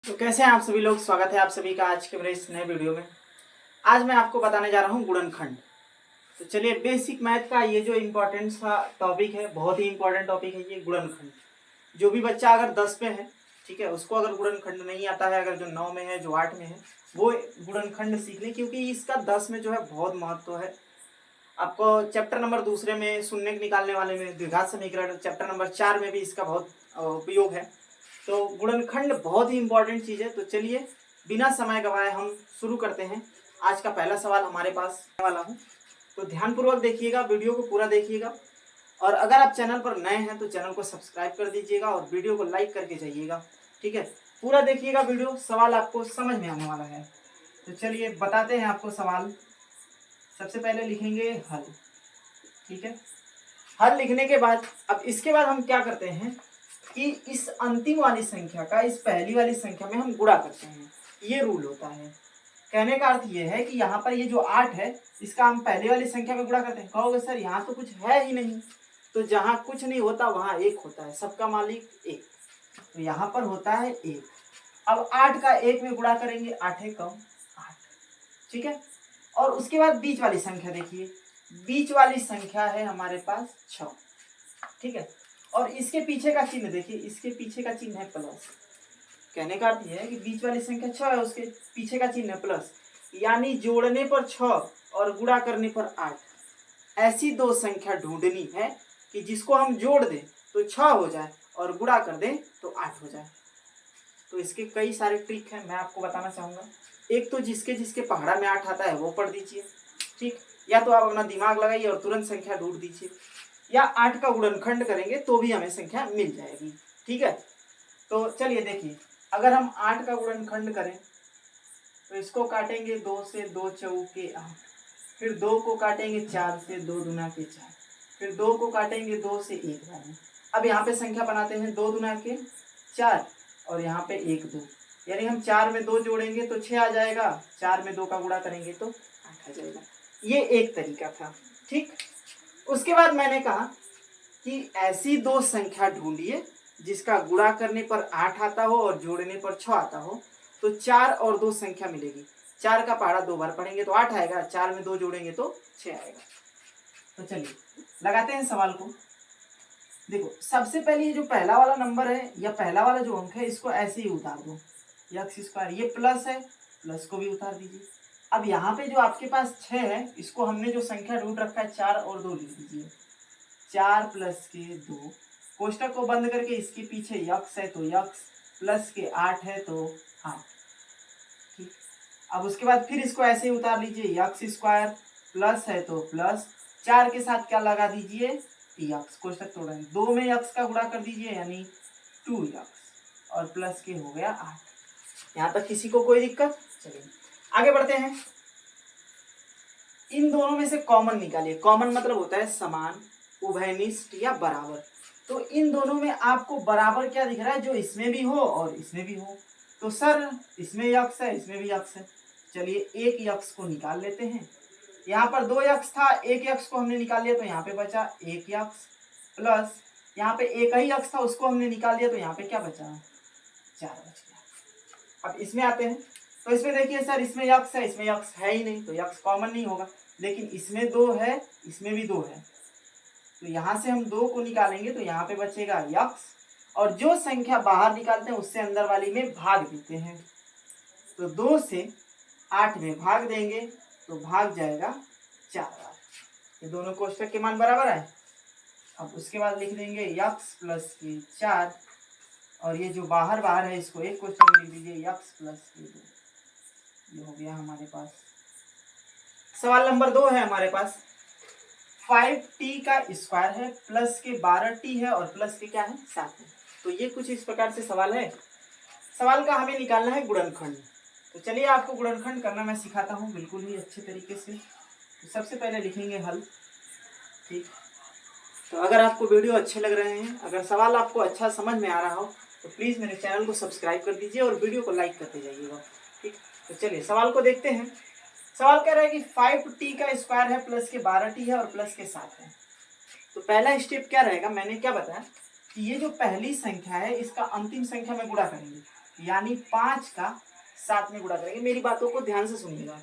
तो कैसे हैं आप सभी लोग। स्वागत है आप सभी का आज के मेरे इस नए वीडियो में। आज मैं आपको बताने जा रहा हूँ गुणनखंड। तो चलिए, बेसिक मैथ का ये जो इम्पोर्टेंट सा टॉपिक है, बहुत ही इम्पोर्टेंट टॉपिक है ये गुणनखंड। जो भी बच्चा अगर 10 में है, ठीक है, उसको अगर गुणनखंड नहीं आता है, अगर जो 9 में है, जो 8 में है, वो गुणनखंड सीख ले, क्योंकि इसका 10 में जो है बहुत महत्व है। आपको चैप्टर नंबर दूसरे में शून्य निकालने वाले में द्विघात समीकरण, चैप्टर नंबर 4 में भी इसका बहुत उपयोग है। तो गुणनखंड बहुत ही इंपॉर्टेंट चीज़ है। तो चलिए, बिना समय गवाए हम शुरू करते हैं। आज का पहला सवाल हमारे पास वाला हूँ, तो ध्यानपूर्वक देखिएगा, वीडियो को पूरा देखिएगा। और अगर आप चैनल पर नए हैं तो चैनल को सब्सक्राइब कर दीजिएगा और वीडियो को लाइक करके जाइएगा। ठीक है, पूरा देखिएगा वीडियो, सवाल आपको समझ में आने वाला है। तो चलिए बताते हैं आपको सवाल। सबसे पहले लिखेंगे हल। ठीक है, हल लिखने के बाद अब इसके बाद हम क्या करते हैं कि इस अंतिम वाली संख्या का इस पहली वाली संख्या में हम गुणा करते हैं। ये रूल होता है। कहने का अर्थ ये है कि यहाँ पर ये जो 8 है, इसका हम पहले वाली संख्या में गुणा करते हैं। कहोगे सर यहाँ तो कुछ है ही नहीं। तो जहाँ कुछ नहीं होता वहाँ एक होता है, सबका मालिक एक। तो यहाँ पर होता है एक। अब 8 का 1 में गुणा करेंगे, 8 है कम 8। ठीक है, और उसके बाद बीच वाली संख्या देखिए, बीच वाली संख्या है हमारे पास 6। ठीक है, और इसके पीछे का चिन्ह देखिए, इसके पीछे का चिन्ह है प्लस। कहने का अर्थ यह है कि बीच वाली संख्या 6 है, उसके पीछे का चिन्ह है प्लस। यानी जोड़ने पर 6 और गुणा करने पर 8। ऐसी दो संख्या ढूंढनी है कि जिसको हम जोड़ दें तो 6 हो जाए और गुणा कर दें तो 8 हो जाए। तो इसके कई सारे ट्रिक हैं, मैं आपको बताना चाहूँगा। एक तो जिसके जिसके पहाड़ा में 8 आता है वो पढ़ दीजिए। ठीक, या तो आप अपना दिमाग लगाइए और तुरंत संख्या ढूंढ दीजिए, या 8 का गुणनखंड करेंगे तो भी हमें संख्या मिल जाएगी। ठीक है, तो चलिए देखिए, अगर हम 8 का गुणनखंड करें तो इसको काटेंगे 2 से, 2 चौके 8। फिर 2 को काटेंगे 4 से, 2 दूना के 4। फिर 2 को काटेंगे 2 से, 1 बार। अब यहाँ पे संख्या बनाते हैं, 2 दूना के 4 और यहाँ पे 1 2, यानी हम 4 में 2 जोड़ेंगे तो 6 आ जाएगा, 4 में 2 का गुणा करेंगे तो 8 आ जाएगा। ये एक तरीका था। ठीक, उसके बाद मैंने कहा कि ऐसी दो संख्या ढूंढिए जिसका गुणा करने पर 8 आता हो और जोड़ने पर 6 आता हो। तो 4 और 2 संख्या मिलेगी। 4 का पहाड़ा 2 बार पढ़ेंगे तो 8 आएगा, 4 में 2 जोड़ेंगे तो 6 आएगा। तो चलिए लगाते हैं सवाल को। देखो, सबसे पहले ये जो पहला वाला नंबर है या पहला वाला जो अंक है, इसको ऐसे ही उतार दो, एक्स स्क्वायर। ये प्लस है, प्लस को भी उतार दीजिए। अब यहाँ पे जो आपके पास 6 है, इसको हमने जो संख्या ढूंढ रखा है 4 और 2 लिख दीजिए। 4 प्लस के 2, कोष्टक को बंद करके इसके पीछे यक्स है तो यक्स, प्लस के 8 है तो 8। ठीक, अब उसके बाद फिर इसको ऐसे ही उतार लीजिए, यक्स स्क्वायर, प्लस है तो प्लस, 4 के साथ क्या लगा दीजिए, यक्स, कोष्टक तोड़ेंगे, 2 में यक्स का गुणा कर दीजिए यानी 2 यक्स, और प्लस के हो गया 8। यहाँ तक किसी को कोई दिक्कत? चलिए आगे बढ़ते हैं। इन दोनों में से कॉमन निकालिए। कॉमन मतलब होता है समान, उभयनिष्ठ या बराबर। तो इन दोनों में आपको बराबर क्या दिख रहा है, जो इसमें भी हो और इसमें भी हो। तो सर इसमें यक्स है, इसमें भी यक्स है। चलिए एक यक्स को निकाल लेते हैं। यहाँ पर 2 यक्स था, एक यक्स को हमने निकाल लिया तो यहाँ पे बचा 1 यक्स, प्लस यहाँ पे एक ही यक्स था, उसको हमने निकाल दिया तो यहाँ पे क्या बचा, 4 बच गया। अब इसमें आते हैं, तो इसमें देखिए सर, इसमें यक्स है, इसमें यक्स है ही नहीं, तो यक्स कॉमन नहीं होगा। लेकिन इसमें 2 है, इसमें भी 2 है, तो यहाँ से हम 2 को निकालेंगे तो यहाँ पे बचेगा यक्स, और जो संख्या बाहर निकालते हैं उससे अंदर वाली में भाग देते हैं। तो 2 से 8 में भाग देंगे तो भाग जाएगा 4 बार। ये दोनों कोष्टक के मान बराबर है। अब उसके बाद लिख देंगे यक्स प्लस के 4, और ये जो बाहर बाहर है इसको एक कोष्टक में लिख दीजिए, यक्स प्लस के 2। ये हो गया हमारे पास। सवाल नंबर 2 है हमारे पास। 5t का स्क्वायर है, प्लस के 12t है और प्लस के क्या है 7 है। तो ये कुछ इस प्रकार से सवाल है। सवाल का हमें निकालना है गुणनखंड। तो चलिए आपको गुणनखंड करना मैं सिखाता हूँ बिल्कुल ही अच्छे तरीके से। तो सबसे पहले लिखेंगे हल। ठीक, तो अगर आपको वीडियो अच्छे लग रहे हैं, अगर सवाल आपको अच्छा समझ में आ रहा हो तो प्लीज़ मेरे चैनल को सब्सक्राइब कर दीजिए और वीडियो को लाइक करते जाइएगा। ठीक, तो चलिए सवाल को देखते हैं। सवाल कह रहा है कि 5t का स्क्वायर है, प्लस के 12t है और प्लस के 7 है। तो पहला स्टेप क्या रहेगा, मैंने क्या बताया कि ये जो पहली संख्या है इसका अंतिम संख्या में गुणा करेंगे। यानी 5 का 7 में गुणा करेंगे। मेरी बातों को ध्यान से सुनिएगा।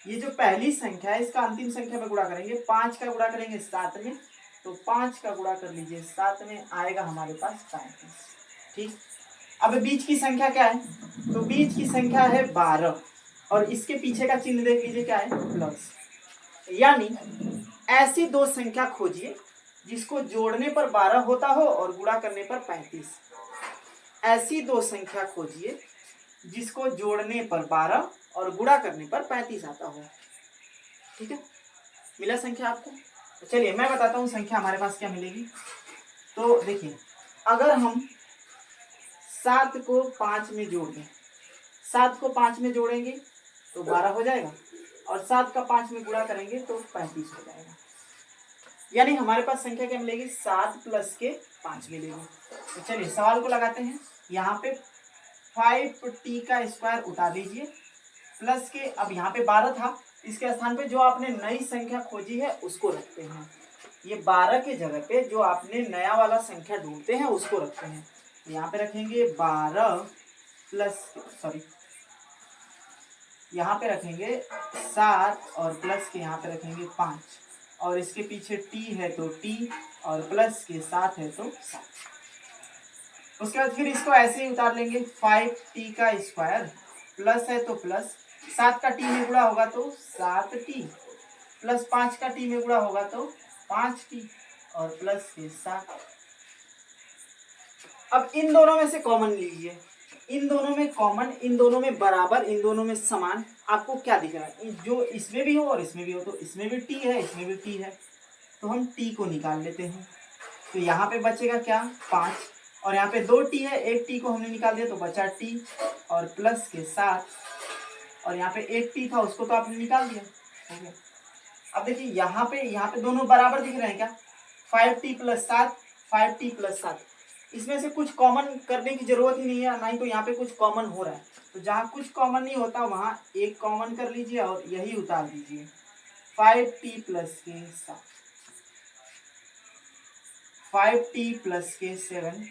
ये जो पहली संख्या है इसका अंतिम संख्या में गुणा करेंगे। 5 का गुणा करेंगे 7 में, तो 5 का गुणा कर लीजिए 7 में, आएगा हमारे पास 35। ठीक, अब बीच की संख्या क्या है? तो बीच की संख्या है 12 और इसके पीछे का चिन्ह देख लीजिए क्या है, प्लस। यानी ऐसी दो संख्या खोजिए जिसको जोड़ने पर 12 होता हो और गुणा करने पर 35। ऐसी दो संख्या खोजिए जिसको जोड़ने पर 12 और गुणा करने पर 35 आता हो। ठीक है, मिला संख्या आपको? तो चलिए मैं बताता हूँ संख्या हमारे पास क्या मिलेगी। तो देखिए, अगर हम 7 को 5 में जोड़ दें, 7 को 5 में जोड़ेंगे तो 12 हो जाएगा और 7 का 5 में गुणा करेंगे तो 35 हो जाएगा। यानी हमारे पास संख्या क्या मिलेगी? 7 प्लस के 5 मिलेगी। तो चलिए सवाल को लगाते हैं। यहाँ पे 5t का स्क्वायर उतार दीजिए, प्लस के, अब यहाँ पे 12 था, इसके स्थान पे जो आपने नई संख्या खोजी है उसको रखते हैं। ये 12 के जगह पे जो आपने नया वाला संख्या ढूंढते हैं उसको रखते हैं। यहाँ पे रखेंगे 12 प्लस, सॉरी, यहाँ पे रखेंगे 7 और प्लस के यहाँ पे रखेंगे 5 और इसके पीछे t है तो t और प्लस के 7 है तो 7। उसके बाद फिर इसको ऐसे ही उतार लेंगे। 5t का स्क्वायर, प्लस है तो प्लस, 7 का t में गुणा होगा तो 7t, प्लस 5 का t में गुणा होगा तो 5t और प्लस के 7। अब इन दोनों में से कॉमन लीजिए, इन दोनों में कॉमन, इन दोनों में बराबर, इन दोनों में समान। आपको क्या दिख रहा है? जो इसमें भी हो और इसमें भी हो, तो इसमें भी t है, इसमें भी t है, तो हम t को निकाल लेते हैं। तो यहाँ पे बचेगा क्या? 5 और यहाँ पे 2t है, एक t को हमने निकाल दिया तो बचा t और प्लस के 7 और यहाँ पे एक t था उसको तो आपने निकाल दिया, हो गया। अब देखिए यहाँ पे दोनों बराबर दिख रहे हैं क्या? 5t प्लस 7, 5t प्लस 7, इसमें से कुछ कॉमन करने की जरूरत ही नहीं है, ना ही तो यहाँ पे कुछ कॉमन हो रहा है। तो जहाँ कुछ कॉमन नहीं होता वहाँ एक कॉमन कर लीजिए और यही उतार दीजिए। 5t प्लस के 7, 5t प्लस के 7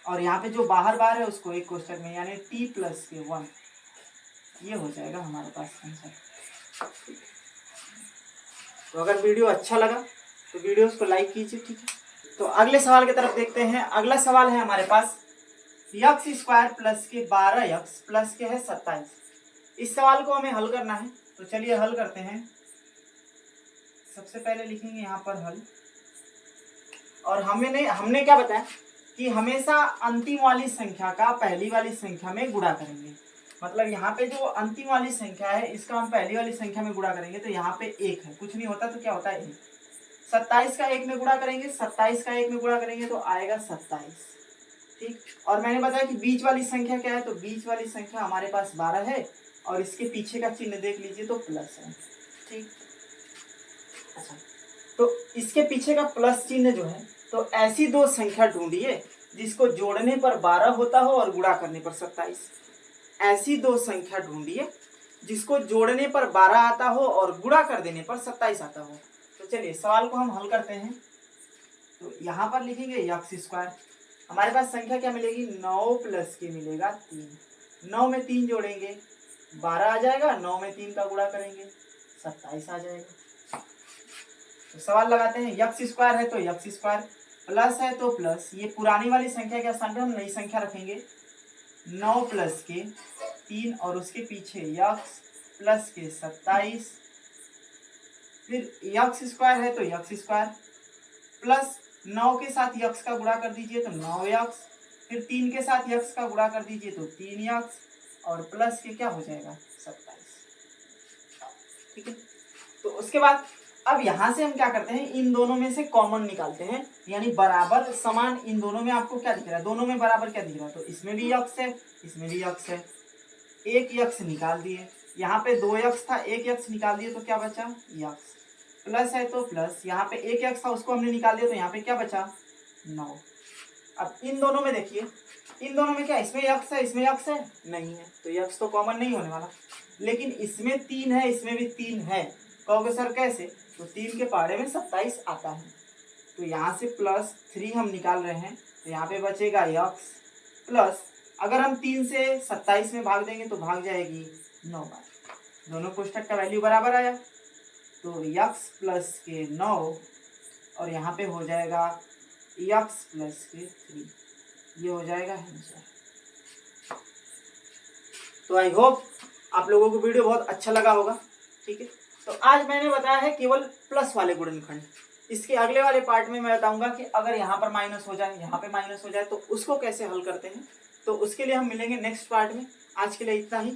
और यहाँ पे जो बाहर बाहर है उसको एक कोष्टक में, यानी t प्लस के 1। ये हो जाएगा हमारे पास आंसर। तो अगर वीडियो अच्छा लगा तो वीडियो को लाइक कीजिए। ठीक है, तो अगले सवाल की तरफ देखते हैं। अगला सवाल है हमारे पास यक्स स्क्वायर प्लस के 12x प्लस के है 27। इस सवाल को हमें हल करना है, तो चलिए हल करते हैं। सबसे पहले लिखेंगे यहाँ पर हल, और हमने क्या बताया कि हमेशा अंतिम वाली संख्या का पहली वाली संख्या में गुणा करेंगे। मतलब यहाँ पे जो अंतिम वाली संख्या है इसका हम पहली वाली संख्या में गुणा करेंगे, तो यहाँ पे 1 है, कुछ नहीं होता तो क्या होता है 1। 27 का 1 में गुणा करेंगे, 27 का 1 में गुणा करेंगे तो आएगा 27। ठीक, और मैंने बताया कि बीच वाली संख्या क्या है, तो बीच वाली संख्या हमारे पास 12 है और इसके पीछे का चिन्ह देख लीजिए तो प्लस है। ठीक, अच्छा, तो इसके पीछे का प्लस चिन्ह जो है, तो ऐसी दो संख्या ढूंढिए जिसको जोड़ने पर 12 होता हो और गुणा करने पर 27। ऐसी दो संख्या ढूंढिए जिसको जोड़ने पर 12 आता हो और गुणा कर देने पर 27 आता हो। तो चलिए सवाल को हम हल करते हैं। तो यहाँ पर लिखेंगे यक्स स्क्वायर, हमारे पास संख्या क्या मिलेगी? 9 प्लस के मिलेगा 3। 9 में 3 जोड़ेंगे 12 आ जाएगा, 9 में 3 का गुणा करेंगे 27 आ जाएगा। तो सवाल लगाते हैं, यक्स स्क्वायर है तो यक्स स्क्वायर, प्लस है तो प्लस, ये पुरानी वाली संख्या के स्थान पे हम नई संख्या रखेंगे। 9 प्लस के 3 और उसके पीछे यक्स प्लस के 27, फिर यक्स स्क्वायर है तो यक्स स्क्वायर, प्लस 9 के साथ यक्स का गुणा कर दीजिए तो 9 यक्स, फिर 3 के साथ यक्स का गुणा कर दीजिए तो 3 यक्स और प्लस के क्या हो जाएगा 27। ठीक है, तो उसके बाद अब यहाँ से हम क्या करते हैं, इन दोनों में से कॉमन निकालते हैं, यानी बराबर समान। इन दोनों में आपको क्या दिख रहा है? दोनों में बराबर क्या दिख रहा है? तो इसमें भी यक्स है, इसमें भी यक्स है। एक यक्स निकाल दिए, यहाँ पे 2 यक्स था, एक यक्स निकाल दिए तो क्या बचा? यक्स। प्लस है तो प्लस, यहाँ पे एक यक्स था उसको हमने निकाल दिया तो यहाँ पे क्या बचा? 9। अब इन दोनों में देखिए, इन दोनों में क्या इसमें यक्स है, इसमें यक्स है? नहीं है, तो यक्स तो कॉमन नहीं होने वाला। लेकिन इसमें 3 है, इसमें भी 3 है। कहोगे सर कैसे? तो 3 के पहाड़े में 27 आता है, तो यहाँ से +3 हम निकाल रहे हैं, तो यहाँ पे बचेगा यक्स प्लस अगर हम 3 से 27 में भाग देंगे तो भाग जाएगी 9 बार। दोनों कोष्ठक का वैल्यू बराबर आया तो x प्लस के 9 और यहाँ पे हो जाएगा x प्लस के 3, ये हो जाएगा आंसर। तो आई होप आप लोगों को वीडियो बहुत अच्छा लगा होगा। ठीक है, तो आज मैंने बताया है केवल प्लस वाले गुणनखंड। इसके अगले वाले पार्ट में मैं बताऊंगा कि अगर यहाँ पर माइनस हो जाए, यहाँ पे माइनस हो जाए तो उसको कैसे हल करते हैं। तो उसके लिए हम मिलेंगे नेक्स्ट पार्ट में। आज के लिए इतना ही।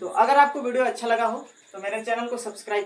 तो अगर आपको वीडियो अच्छा लगा हो तो मेरे चैनल को सब्सक्राइब